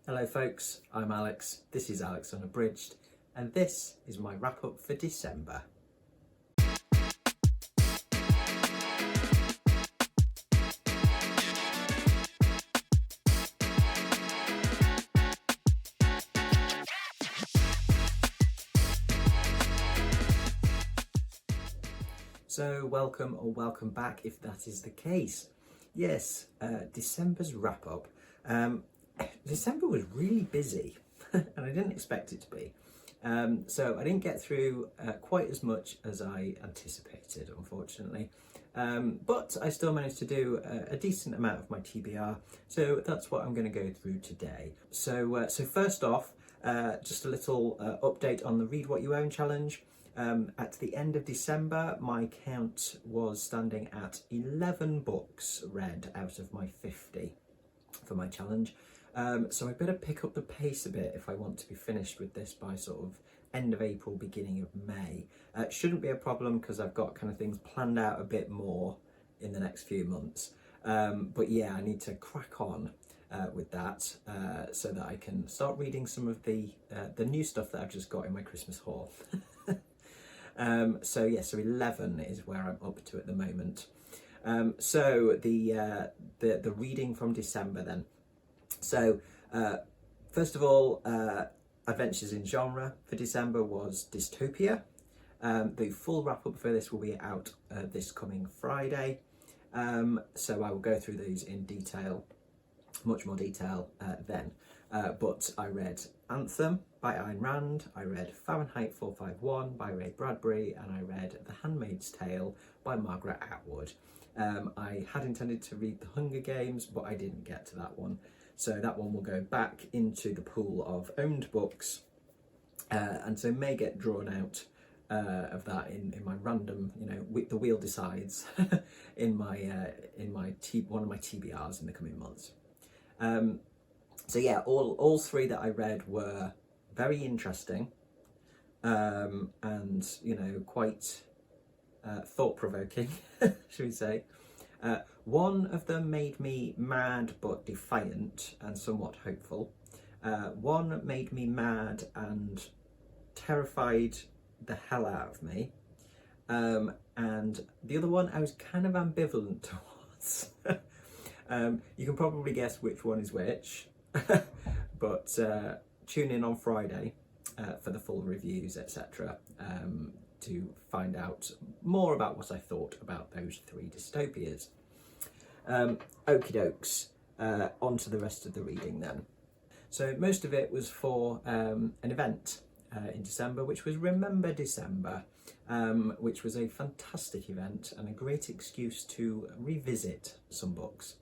Hello folks, I'm Alex, this is Alex Unabridged, and this is my wrap up for December. So welcome or welcome back if that is the case. Yes, December's wrap up. December was really busy and I didn't expect it to be. So I didn't get through quite as much as I anticipated, unfortunately. But I still managed to do a decent amount of my TBR. So that's what I'm going to go through today. So first off, just a little update on the Read What You Own challenge. At the end of December, my count was standing at 11 books read out of my 50 for my challenge. So I better pick up the pace a bit if I want to be finished with this by sort of end of April, beginning of May. Shouldn't be a problem because I've got kind of things planned out a bit more in the next few months. But yeah, I need to crack on with that so that I can start reading some of the new stuff that I've just got in my Christmas haul. So 11 is where I'm up to at the moment. So the reading from December then. So first of all, Adventures in Genre for December was Dystopia. The full wrap up for this will be out this coming Friday. So I will go through these in detail, much more detail then. But I read Anthem by Ayn Rand, I read Fahrenheit 451 by Ray Bradbury, and I read The Handmaid's Tale by Margaret Atwood. I had intended to read The Hunger Games, but I didn't get to that one. So that one will go back into the pool of owned books, and so may get drawn out of that in my random, the wheel decides, in my one of my TBRs in the coming months. So yeah, all three that I read were very interesting, and quite thought-provoking, should we say. One of them made me mad but defiant and somewhat hopeful. One made me mad and terrified the hell out of me. And the other one I was kind of ambivalent towards. You can probably guess which one is which. But tune in on Friday for the full reviews, etc., to find out more about what I thought about those three dystopias. Okie dokes, on to the rest of the reading then. So most of it was for an event in December, which was Remember December, which was a fantastic event and a great excuse to revisit some books.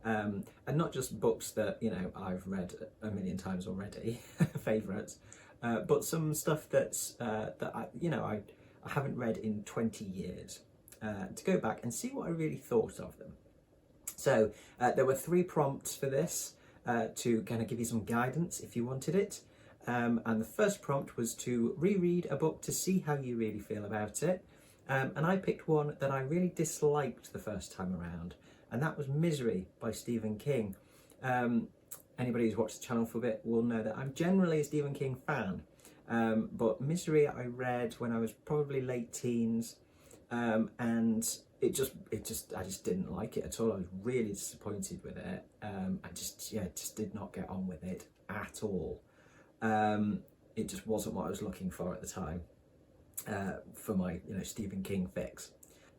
And not just books that I've read a million times already, favourites, but some stuff that's that I haven't read in 20 years, to go back and see what I really thought of them. So there were 3 prompts for this to kind of give you some guidance if you wanted it. And the first prompt was to reread a book to see how you really feel about it. And I picked one that I really disliked the first time around, and that was Misery by Stephen King. Anybody who's watched the channel for a bit will know that I'm generally a Stephen King fan, but Misery I read when I was probably late teens, and I just didn't like it at all. I was really disappointed with it. I just did not get on with it at all. It just wasn't what I was looking for at the time for my Stephen King fix.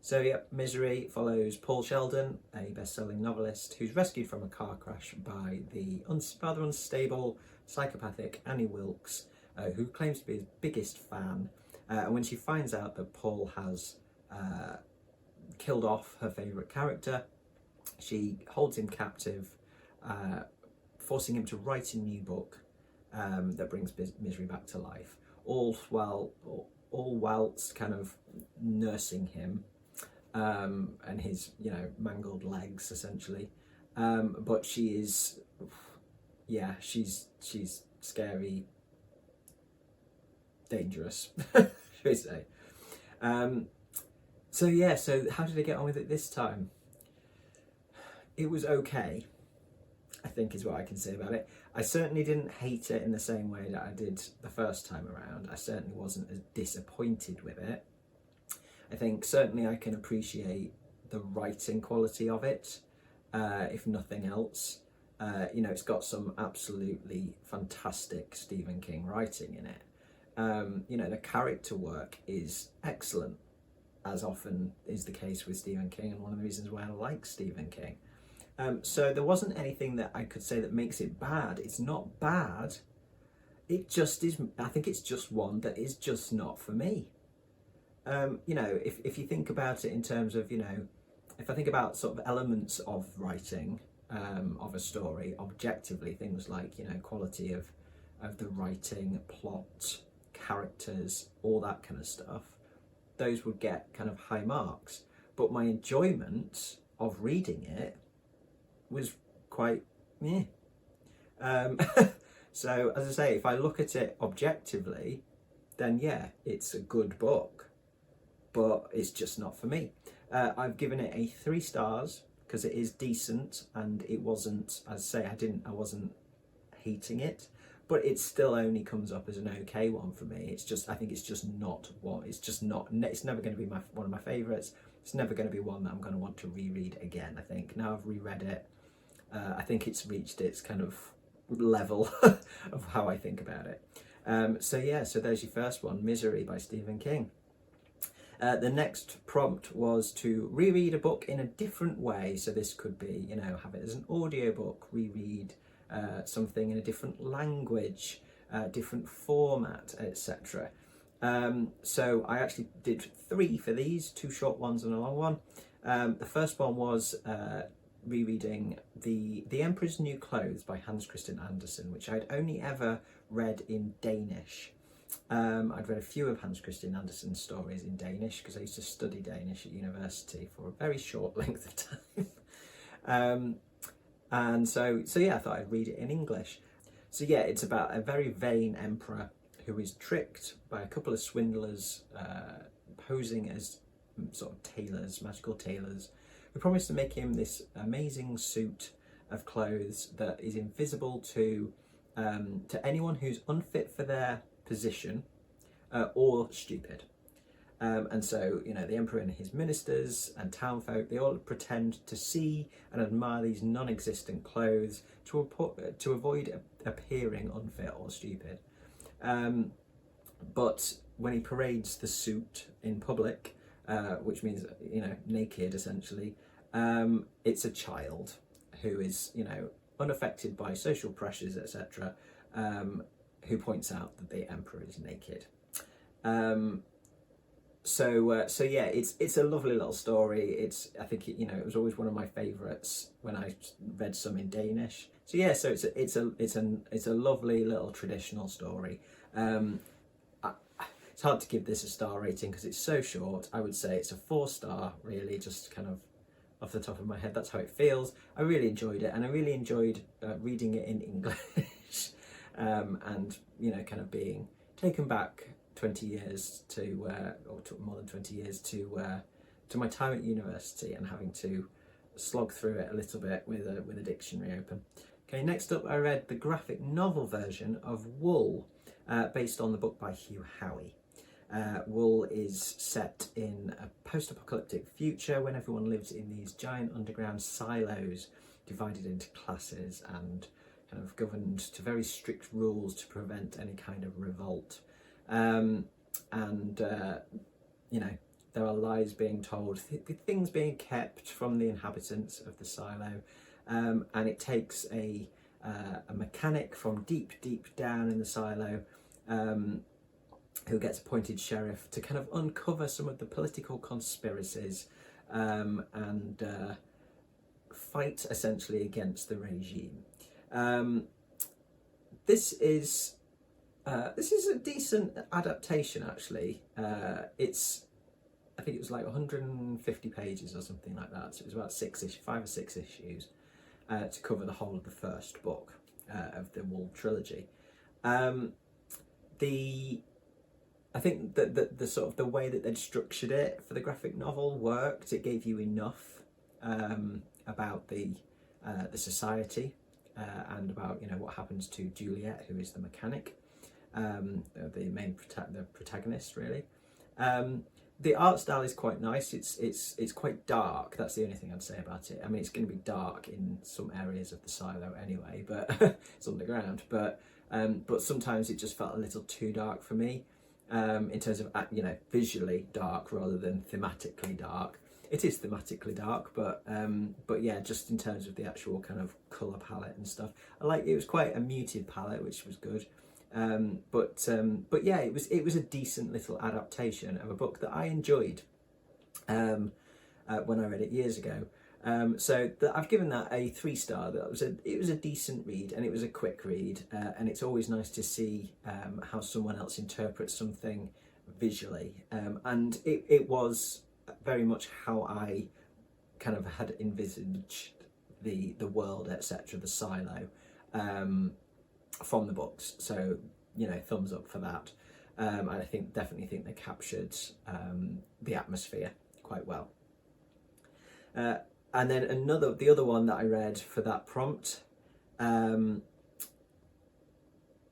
So yeah, Misery follows Paul Sheldon, a best-selling novelist who's rescued from a car crash by the rather unstable, psychopathic Annie Wilkes, who claims to be his biggest fan. And when she finds out that Paul has killed off her favourite character, she holds him captive, forcing him to write a new book that brings Misery back to life, all whilst kind of nursing him. And his, mangled legs, essentially. But she is, she's scary, dangerous, should we say. So how did I get on with it this time? It was okay. I think is what I can say about it. I certainly didn't hate it in the same way that I did the first time around. I certainly wasn't as disappointed with it. I think certainly I can appreciate the writing quality of it, if nothing else. You know, it's got some absolutely fantastic Stephen King writing in it. You know, the character work is excellent, as often is the case with Stephen King, and one of the reasons why I like Stephen King. So there wasn't anything that I could say that makes it bad. It's not bad. It just is. I think it's just one that is just not for me. You know, if you think about it in terms of, you know, if I think about sort of elements of writing of a story objectively, things like, you know, quality of the writing, plot, characters, all that kind of stuff, those would get kind of high marks. But my enjoyment of reading it was quite meh. So as I say, if I look at it objectively, then yeah, it's a good book, but it's just not for me. I've given it a 3 stars because it is decent, and it wasn't, as I say, I wasn't hating it, but it still only comes up as an okay one for me. It's just, I think it's just not what, it's just not, it's never going to be one of my favourites. It's never going to be one that I'm going to want to reread again. I think now I've reread it, I think it's reached its kind of level of how I think about it. So yeah, so there's your first one, Misery by Stephen King. The next prompt was to reread a book in a different way. So this could be, you know, have it as an audiobook, reread something in a different language, different format, etc. So I actually did 3 for these, 2 short ones and a long one. The first one was rereading The Emperor's New Clothes by Hans Christian Andersen, which I'd only ever read in Danish. I'd read a few of Hans Christian Andersen's stories in Danish because I used to study Danish at university for a very short length of time. And so yeah, I thought I'd read it in English. So yeah, it's about a very vain emperor who is tricked by a couple of swindlers posing as sort of tailors, magical tailors, who promise to make him this amazing suit of clothes that is invisible to anyone who's unfit for their position or stupid. And so, you know, the emperor and his ministers and townfolk, they all pretend to see and admire these non-existent clothes to avoid appearing unfit or stupid. But when he parades the suit in public, which means, you know, naked essentially, it's a child who is, you know, unaffected by social pressures, etc., who points out that the emperor is naked. So yeah, it's a lovely little story. I think you know, it was always one of my favourites when I read some in Danish. So yeah, so it's a lovely little traditional story. It's hard to give this a star rating because it's so short. I would say it's a 4-star, really, just kind of off the top of my head. That's how it feels. I really enjoyed it, and I really enjoyed reading it in English, and you know, kind of being taken back 20 years to, or more than 20 years to my time at university, and having to slog through it a little bit with a dictionary open. Okay, next up I read the graphic novel version of Wool, based on the book by Hugh Howey. Wool is set in a post-apocalyptic future when everyone lives in these giant underground silos divided into classes and kind of governed to very strict rules to prevent any kind of revolt. You know, there are lies being told, things being kept from the inhabitants of the silo, and it takes a mechanic from deep down in the silo, who gets appointed sheriff to kind of uncover some of the political conspiracies and fight essentially against the regime. This is a decent adaptation, actually. I think it was like 150 pages or something like that. So it was about 5 or 6 issues to cover the whole of the first book of the Wool trilogy. I think that the sort of the way that they'd structured it for the graphic novel worked. It gave you enough about the society and about, you know, what happens to Juliet, who is the mechanic, the main the protagonist, really. The art style is quite nice. It's quite dark. That's the only thing I'd say about it. I mean, it's going to be dark in some areas of the silo anyway, but it's underground. But sometimes it just felt a little too dark for me, in terms of, you know, visually dark rather than thematically dark. It is thematically dark, but yeah, just in terms of the actual kind of colour palette and stuff, it was quite a muted palette, which was good. But yeah, it was a decent little adaptation of a book that I enjoyed when I read it years ago. So I've given that a 3-star. It was a decent read, and it was a quick read, and it's always nice to see how someone else interprets something visually, and it was very much how I kind of had envisaged the world, etc., the silo, from the books. So, you know, thumbs up for that. I definitely think they captured the atmosphere quite well. And then the other one that I read for that prompt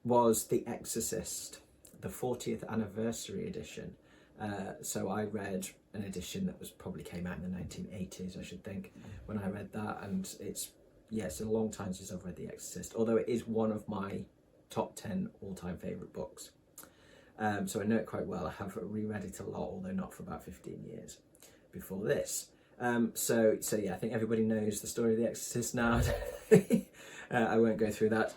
was The Exorcist, the 40th anniversary edition. So I read an edition that probably came out in the 1980s, I should think, when I read that, and it's a long time since I've read The Exorcist, although it is one of my top 10 all-time favourite books. So I know it quite well. I have reread it a lot, although not for about 15 years before this. So yeah, I think everybody knows the story of The Exorcist now. I won't go through that.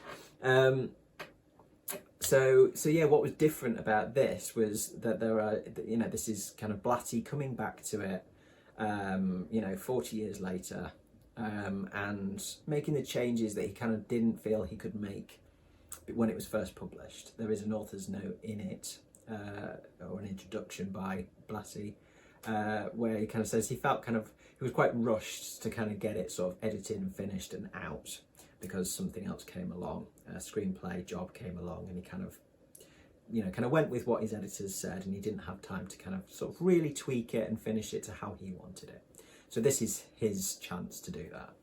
So yeah, what was different about this was that there are, you know, this is kind of Blatty coming back to it, you know, 40 years later, and making the changes that he kind of didn't feel he could make when it was first published. There is an author's note in it, or an introduction by Blatty, where he kind of says he was quite rushed to kind of get it sort of edited and finished and out, because something else came along, a screenplay job came along, and he kind of went with what his editors said, and he didn't have time to kind of sort of really tweak it and finish it to how he wanted it. So this is his chance to do that.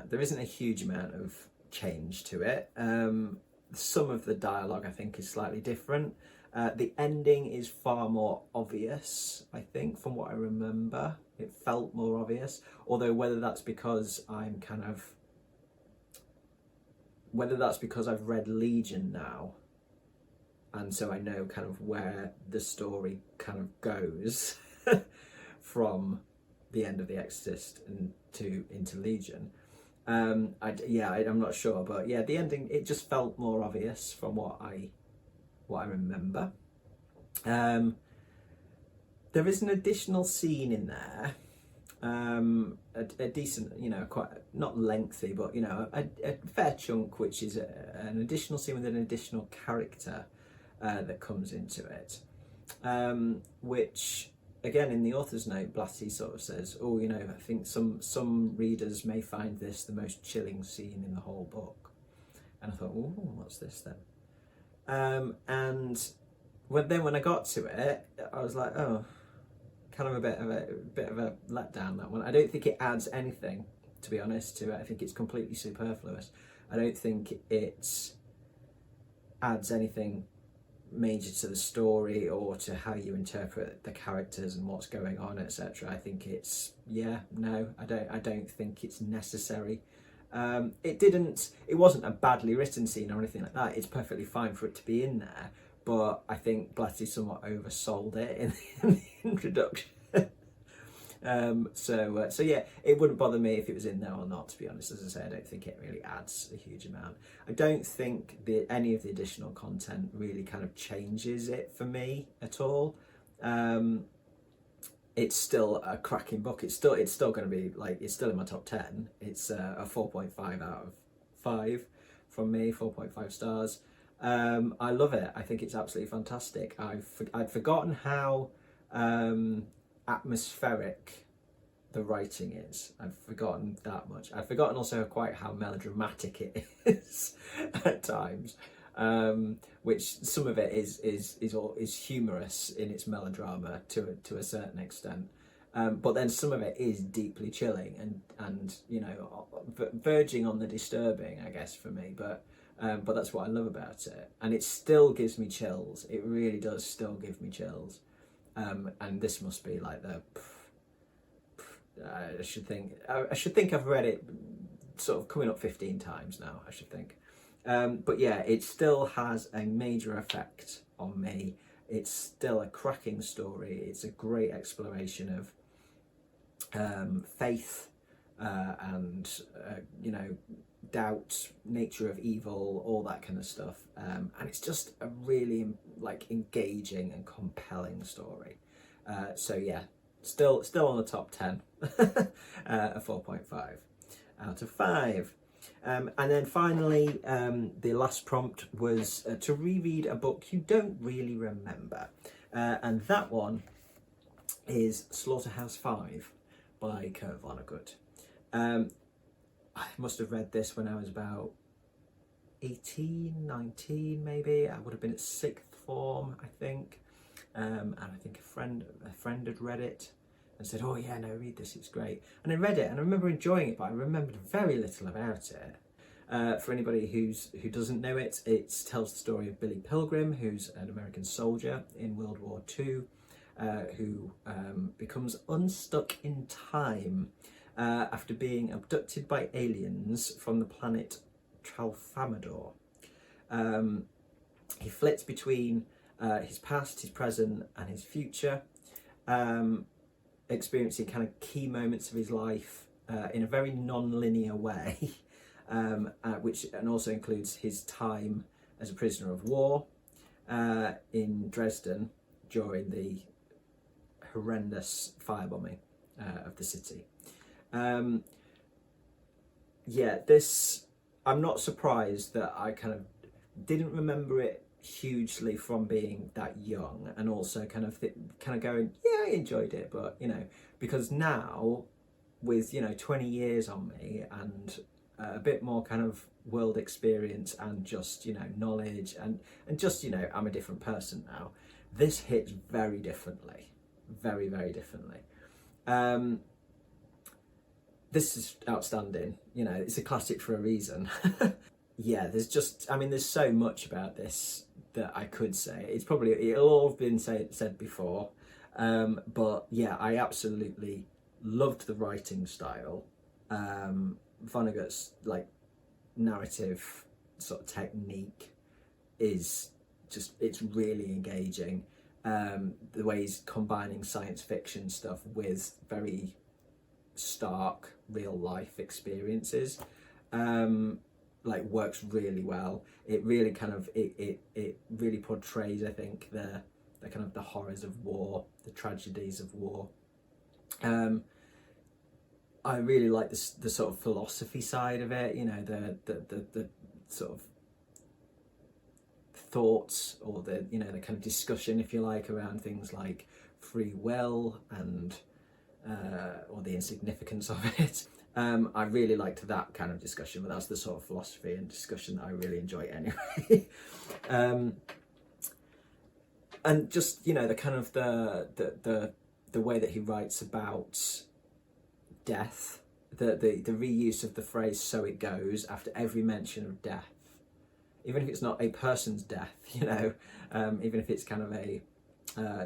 There isn't a huge amount of change to it. Some of the dialogue, I think, is slightly different. The ending is far more obvious, I think, from what I remember. It felt more obvious, although whether that's because I've read Legion now, and so I know kind of where the story kind of goes from the end of The Exorcist into Legion. I'm not sure, but yeah, the ending, it just felt more obvious from what I remember. There is an additional scene in there, a decent, you know, quite not lengthy, but you know, a fair chunk, which is an additional scene with an additional character that comes into it, which again, in the author's note, Blatty sort of says, "Oh, you know, I think some readers may find this the most chilling scene in the whole book." And I thought, "Oh, what's this then?" And when I got to it, I was like, "Oh, kind of a bit of a letdown, that one." I don't think it adds anything, to be honest, to it. I think it's completely superfluous. I don't think it adds anything major to the story or to how you interpret the characters and what's going on, etc. I think I don't think it's necessary. It wasn't a badly written scene or anything like that. It's perfectly fine for it to be in there, but I think Blatty somewhat oversold it in the introduction. So yeah, it wouldn't bother me if it was in there or not, to be honest. As I say, I don't think it really adds a huge amount. I don't think any of the additional content really kind of changes it for me at all. It's still a cracking book. It's still going to be it's still in my top 10. It's a 4.5 out of 5 from me, 4.5 stars. I love it. I think it's absolutely fantastic. I'd forgotten how atmospheric the writing is. I've forgotten that much. I've forgotten also quite how melodramatic it is at times, which some of it is humorous in its melodrama to a certain extent, But then some of it is deeply chilling and verging on the disturbing, I guess, for me. But that's what I love about it, and it still gives me chills. It really does still give me chills. And this must be like the. I should think I've read it sort of coming up 15 times now. I should think. But yeah, it still has a major effect on me. It's still a cracking story. It's a great exploration of faith and doubt, nature of evil, all that kind of stuff. And it's just a really engaging and compelling story. So yeah, still on the top 10, a 4.5 out of 5. And then finally, the last prompt was to reread a book you don't really remember. And that one is Slaughterhouse-Five by Kurt Vonnegut. I must have read this when I was about 18, 19 maybe. I would have been at sixth form, I think. And I think a friend had read it and said, "Oh yeah, no, read this, it's great." And I read it and I remember enjoying it, but I remembered very little about it. For anybody who doesn't know it, it tells the story of Billy Pilgrim, who's an American soldier in World War II, who becomes unstuck in time after being abducted by aliens from the planet Tralfamador. He flits between his past, his present, and his future, experiencing kind of key moments of his life in a very non-linear way, which also includes his time as a prisoner of war in Dresden during the horrendous firebombing of the city. I'm not surprised that I kind of didn't remember it hugely from being that young, and also kind of going, yeah, I enjoyed it, but because now with 20 years on me and a bit more kind of world experience and just knowledge and just I'm a different person now, this hits very differently, very, very differently. This is outstanding. It's a classic for a reason. Yeah, there's so much about this that I could say. It'll all have been said before, but yeah, I absolutely loved the writing style. Vonnegut's narrative sort of technique is it's really engaging. The way he's combining science fiction stuff with very stark real life experiences works really well. It really kind of it really portrays, I think, the kind of the horrors of war, the tragedies of war. I really like the sort of philosophy side of it, the sort of thoughts, or the the kind of discussion, if you like, around things like free will and or the insignificance of it. I really liked that kind of discussion, but that's the sort of philosophy and discussion that I really enjoy anyway. And just the kind of the way that he writes about death, the reuse of the phrase "so it goes" after every mention of death, even if it's not a person's death, even if it's kind of a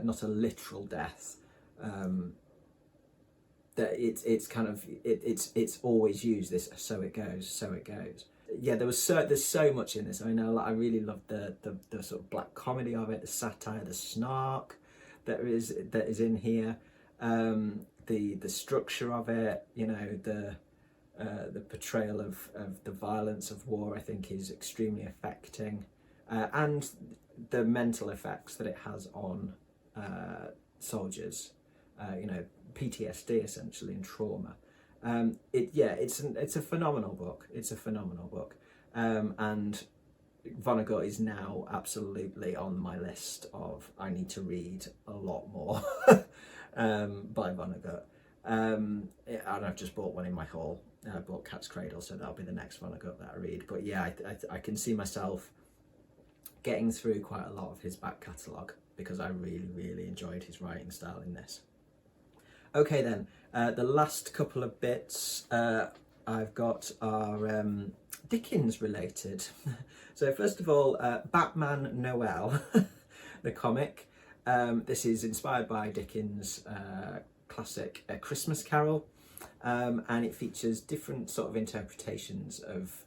not a literal death. That it's always used this "so it goes, so it goes." Yeah, there's so much in this. I mean, I really loved the sort of black comedy of it, the satire, the snark that is in here, the structure of it, the portrayal of the violence of war, I think, is extremely affecting, and the mental effects that it has on soldiers, PTSD essentially, and trauma. It's a phenomenal book. It's a phenomenal book, and Vonnegut is now absolutely on my list of I need to read a lot more by Vonnegut. And I've just bought one in my haul. I bought Cat's Cradle, so that'll be the next Vonnegut that I read. But yeah, I can see myself getting through quite a lot of his back catalogue because I really, really enjoyed his writing style in this. Okay then, the last couple of bits I've got are Dickens related. So first of all, Batman Noel, the comic. This is inspired by Dickens' classic A Christmas Carol, and it features different sort of interpretations of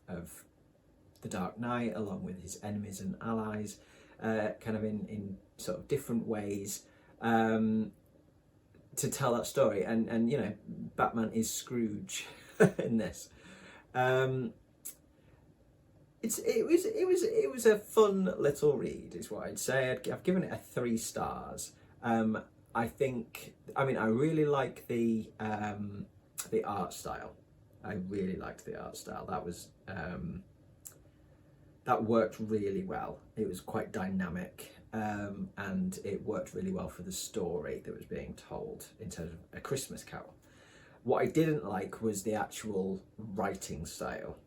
the Dark Knight along with his enemies and allies, kind of in sort of different ways. To tell that story, and you know, Batman is Scrooge in this. It was a fun little read, is what I'd say. I've given it a 3 stars. I really like the art style. I really liked the art style. That was that worked really well. It was quite dynamic. And it worked really well for the story that was being told in terms of A Christmas Carol. What I didn't like was the actual writing style,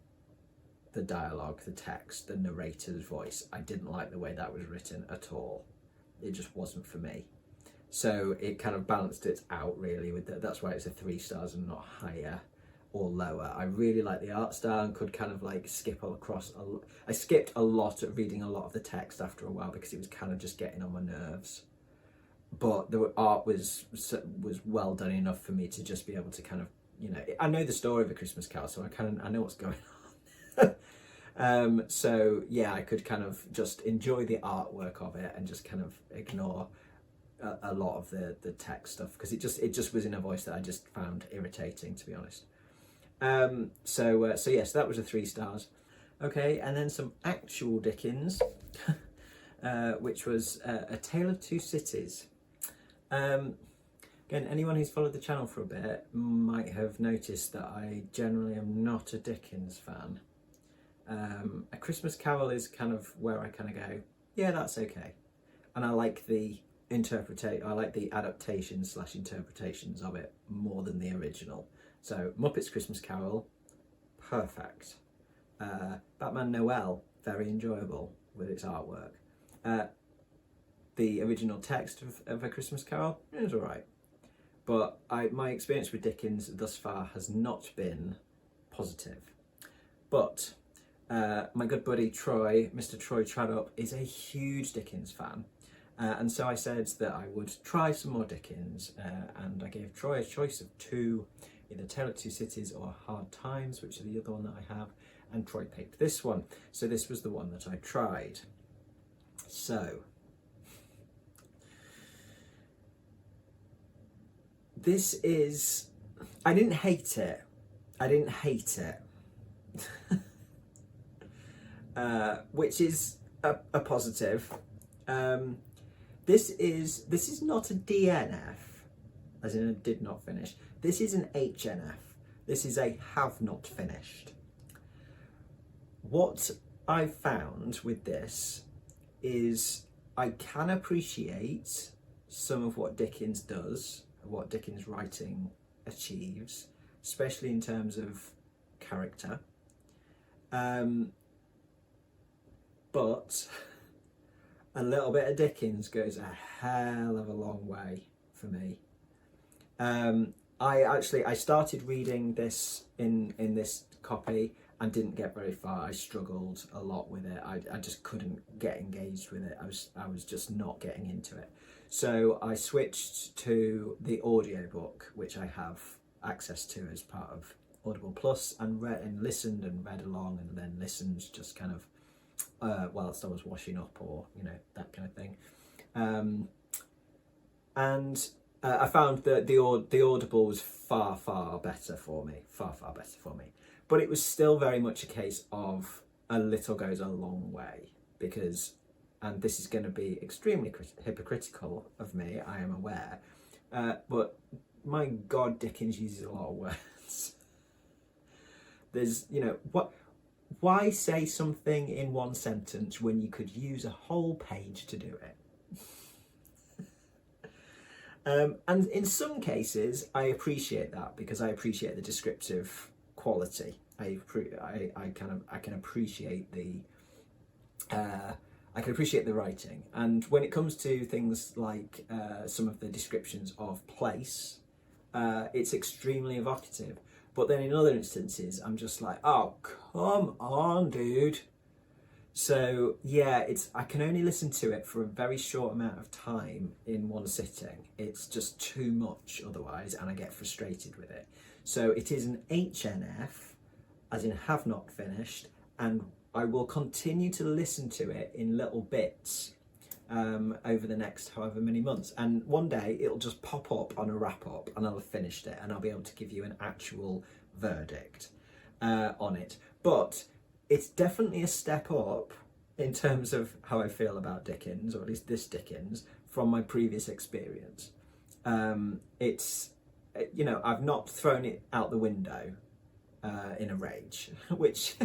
the dialogue, the text, the narrator's voice. I didn't like the way that was written at all. It just wasn't for me. So it kind of balanced it out really with that. That's why it's a 3 stars and not higher or lower. I really like the art style and could kind of like skip all across. I skipped a lot of reading a lot of the text after a while because it was kind of just getting on my nerves. But the art was well done enough for me to just be able to kind of, you know, I know the story of A Christmas Carol, so I know what's going on. So yeah, I could kind of just enjoy the artwork of it and just kind of ignore a lot of the text stuff because it just was in a voice that I just found irritating, to be honest. So yes, that was a 3 stars. Okay, and then some actual Dickens, which was A Tale of Two Cities. Again, anyone who's followed the channel for a bit might have noticed that I generally am not a Dickens fan. A Christmas Carol is kind of where I kind of go, yeah, that's okay, and I like the adaptations / interpretations of it more than the original. So Muppets Christmas Carol, perfect. Batman Noel, very enjoyable with its artwork. The original text of A Christmas Carol is alright. But my experience with Dickens thus far has not been positive. But my good buddy Troy, Mr. Troy Tradup, is a huge Dickens fan. And so I said that I would try some more Dickens, and I gave Troy a choice of 2, either Tale of Two Cities or Hard Times, which is the other one that I have, and Troy picked this one. So this was the one that I tried. So, this is, I didn't hate it. Which is a positive. This is not a DNF, as in a did not finish. This is an HNF. This is a have not finished. What I've found with this is I can appreciate some of what Dickens does, what Dickens' writing achieves, especially in terms of character. But a little bit of Dickens goes a hell of a long way for me. I started reading this in this copy and didn't get very far. I struggled a lot with it. I just couldn't get engaged with it. I was just not getting into it. So I switched to the audiobook, which I have access to as part of Audible Plus, and listened and read along, and then listened just kind of whilst I was washing up, or you know, that kind of thing. And I found that the Audible was far better for me, far better for me. But it was still very much a case of a little goes a long way, because, and this is going to be extremely hypocritical of me, I am aware, but my God, Dickens uses a lot of words. There's, you know, why say something in one sentence when you could use a whole page to do it? And in some cases, I appreciate that, because I appreciate the descriptive quality. I can appreciate the writing. And when it comes to things like some of the descriptions of place, It's extremely evocative. But then in other instances, I'm just like, oh, come on, dude. So yeah, I can only listen to it for a very short amount of time in one sitting. It's just too much otherwise, and I get frustrated with it. So it is an HNF, as in have not finished, and I will continue to listen to it in little bits over the next however many months. And one day it'll just pop up on a wrap up and I'll have finished it and I'll be able to give you an actual verdict on it. But it's definitely a step up in terms of how I feel about Dickens, or at least this Dickens, from my previous experience. It's, you know, I've not thrown it out the window in a rage, which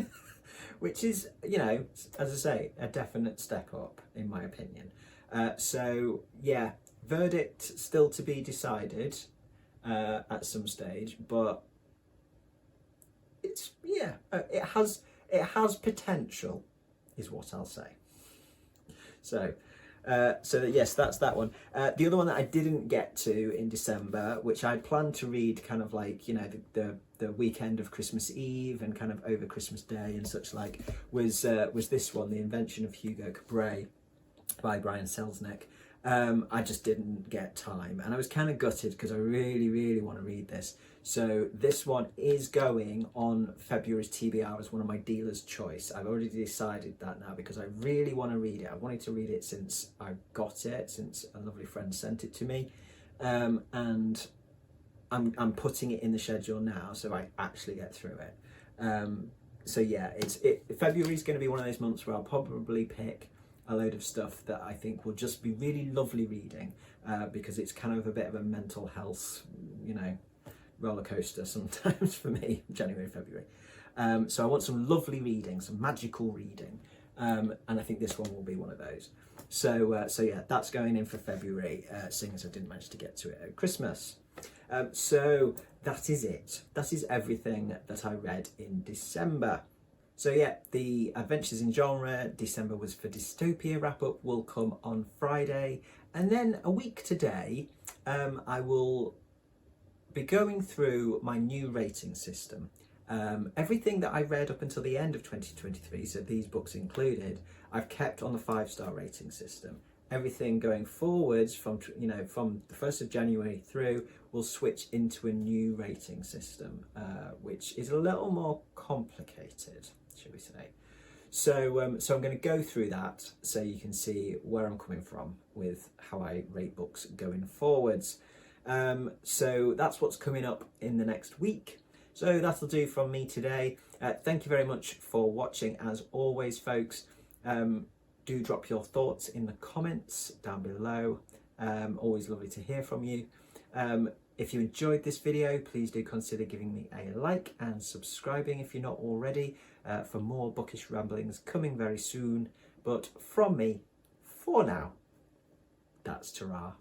is, you know, as I say, a definite step up in my opinion. So yeah, verdict still to be decided at some stage, but it's, yeah, it has potential, is what I'll say. So yes, that's that one. The other one that I didn't get to in December, which I planned to read kind of like, you know, the weekend of Christmas Eve and kind of over Christmas Day and such like, was this one, The Invention of Hugo Cabret by Brian Selznick. I just didn't get time, and I was kind of gutted because I really want to read this. So this one is going on February's TBR as one of my dealer's choice. I've already decided that now because I really want to read it. I wanted to read it since I got it, since a lovely friend sent it to me, and I'm putting it in the schedule now so I actually get through it. So yeah, February's going to be one of those months where I'll probably pick a load of stuff that I think will just be really lovely reading, because it's kind of a bit of a mental health, you know, roller coaster sometimes for me, January, February. So I want some lovely reading, some magical reading, and I think this one will be one of those. So yeah, that's going in for February, seeing as I didn't manage to get to it at Christmas. So that is it. That is everything that I read in December. So yeah, the Adventures in Genre December was for Dystopia wrap up will come on Friday, and then a week today I will be going through my new rating system. Everything that I read up until the end of 2023, so these books included, I've kept on the 5-star rating system. Everything going forwards from the 1st of January through will switch into a new rating system, which is a little more complicated, shall we say. So I'm going to go through that so you can see where I'm coming from with how I rate books going forwards. So that's what's coming up in the next week. So that'll do from me today. Thank you very much for watching as always, folks. Do drop your thoughts in the comments down below. Always lovely to hear from you. If you enjoyed this video, please do consider giving me a like and subscribing if you're not already, for more bookish ramblings coming very soon. But from me, for now, that's ta-ra.